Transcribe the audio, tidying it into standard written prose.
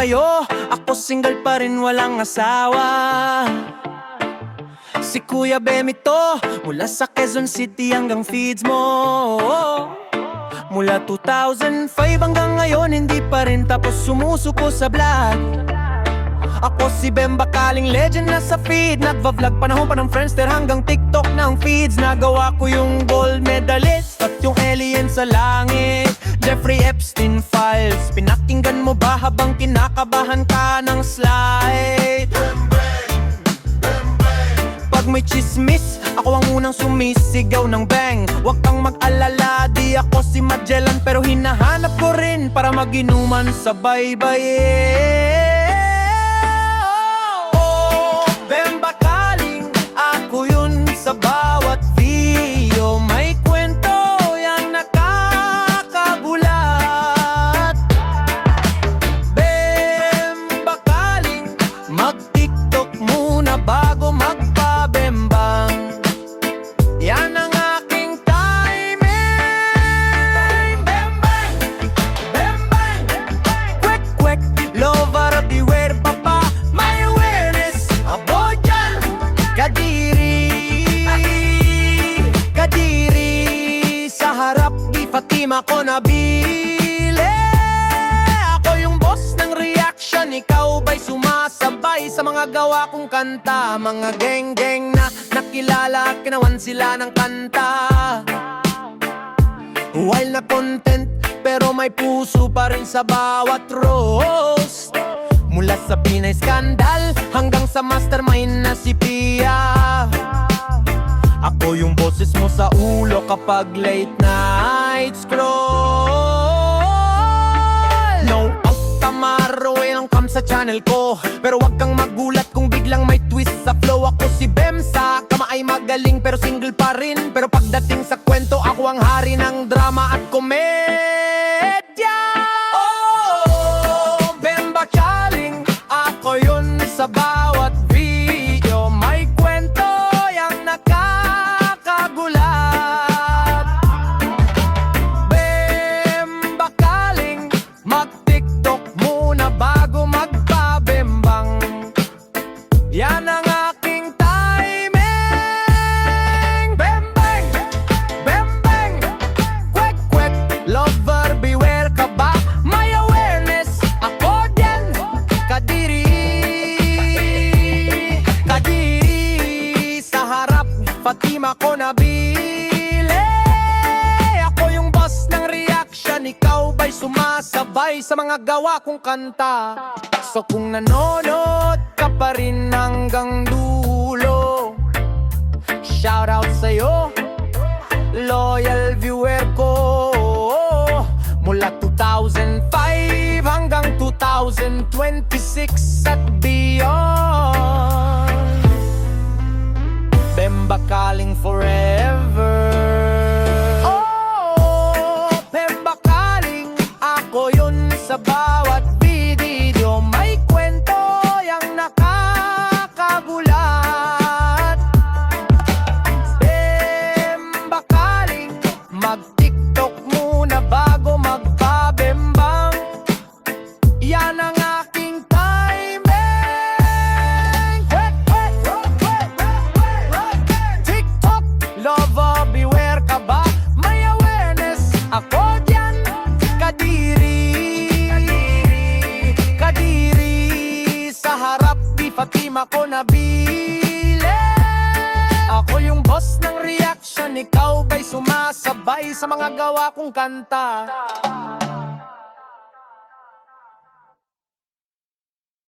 kayo? Ako single pa rin walang asawa. Si Kuya Bemi to, mula sa Quezon City hanggang feeds mo. Mula 2005 hanggang ngayon hindi pa rin tapos sumusuko sa vlog. Ako si Bem Bakaling, legend na sa feed. Nagva-vlog panahon pa ng Friendster hanggang TikTok ng feeds. Nagawa ko yung gold medalist at yung alien sa langit, Jeffrey Epstein files. Pinakinggan mo ba habang kinakabahan ka ng slide? Pag may chismis, ako ang unang sumisigaw ng bang. Huwag kang mag-alala, di ako si Magellan, pero hinahanap ko rin para mag-inuman sa baybayin. Bem Bakaling, ako yun sa bawat video. May kwento yang nakakagulat. Bem Bakaling, mag-TikTok muna bago magpabembang. Yan ang aking timing. Bem bang, bem bang, kwek kwek, lover beware papa. May awareness, aboy dyan. Kadiri, Kadiri, sa harap di Fatima ko nabili. Ako yung boss ng reaction, ikaw ba'y sumasabay sa mga gawa kong kanta? Mga geng-geng na nakilala at kinawan sila ng kanta. While na content, pero may puso pa rin sa bawat roast. Mula sa Pinay Scandal hanggang sa mastermind na si Pia. Ako yung boses mo sa ulo kapag late night scroll. No out tamaro, ang kam sa channel ko. Pero wag kang magulat kung biglang may twist sa flow. Ako si Bem, sa kama ay magaling pero single pa rin. Pero pagdating sa kwento, ako ang hari ng drama at komedya. Oh, Bem Bakaling, ako yun sa bawat video. May kwento yang nakakagulat. Bem Bakaling, mag-TikTok muna bago magpabembang. Yan ang aking timing. Bem bang, bem bang, kwek kwek, lover beware ka ba? May awareness, ako din. Kadiri, Kadiri, sa harap Fatima ko nabili. Ako yung boss ng reaction, ikaw ba'y sumasabay sa mga gawa kong kanta? So kung nanonood ka pa rin hanggang dulo, shout out sa'yo, loyal viewer ko. Mula 2005 hanggang 2026 at beyond. Bem Bakaling forever. Oh, Bem Bakaling, ako yun sa bawat video. May kwento yang nakakagulat. Bem Bakaling, mag-TikTok muna bago magpabembang. Yan ang aking timing. TikTok, lover beware ka ba? May awareness, ako dyan. Kadiri, Kadiri, sa harap di Fatima ko nabili. Ako yung boss ng reaction, ikaw ba'y sumasabay sa mga gawa kong kanta?